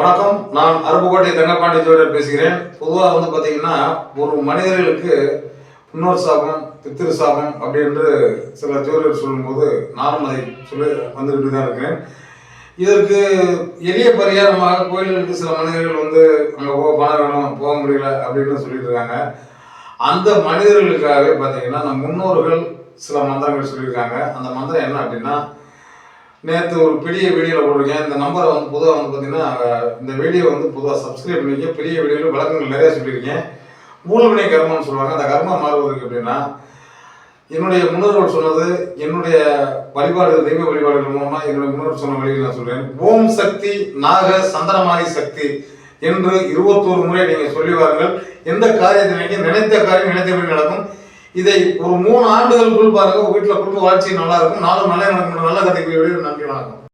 வணக்கம். நான் அருப்புக்கோட்டை தங்கப்பாண்டி ஜோதிடர் பேசுகிறேன். பொதுவாக பார்த்தீங்கன்னா ஒரு மனிதர்களுக்கு முன்னோர் சாபம், பித்திரு சாபம் அப்படி என்று சில ஜோதிடர் சொல்லும்போது நானும் அதை சொல்லி வந்துக்கிட்டு தான் இருக்கிறேன். இதற்கு எளிய பரிகாரமாக கோயில்களுக்கு சில மனிதர்கள் அங்கே பணம் வேணும், போக முடியல அப்படின்னு சொல்லிட்டு இருக்காங்க. அந்த மனிதர்களுக்காகவே பார்த்தீங்கன்னா நம் முன்னோர்கள் சில மந்திரங்கள் சொல்லியிருக்காங்க. அந்த மந்திரம் என்ன அப்படின்னா, நேற்று ஒரு பெரிய வீடியோவில் போட்டிருக்கேன். இந்த நம்பரை பொதுவாக பார்த்தீங்கன்னா இந்த வீடியோ பொதுவாக சப்ஸ்கிரைப் பண்ணிக்க. பெரிய வீடியோவில் விளக்கங்கள் நிறையா சொல்லியிருக்கேன். மூலவினை கர்மம்னு சொல்லுவாங்க. அந்த கர்மம் மாறுவதற்கு அப்படின்னா, என்னுடைய முன்னோர்கள் சொன்னது, என்னுடைய வழிபாடு, தெய்வ வழிபாடுகள் மூலமாக என்னுடைய முன்னோர்கள் சொன்ன வழியில் நான் சொல்கிறேன். ஓம் சக்தி நாக சந்திரமாரி சக்தி என்று 21 முறை நீங்கள் சொல்லி வாருங்கள். எந்த காரியத்தை நினைத்த காரியம் நினைத்தபடி நடக்கும். இதை ஒரு 3 ஆண்டுகளுக்குள் பாருங்க, வீட்டில் குடும்ப வாழ்ச்சி நல்லா இருக்கும். நாளும் நல்லா நடக்கும். நல்ல கதைக்கு நன்றி, வணக்கம்.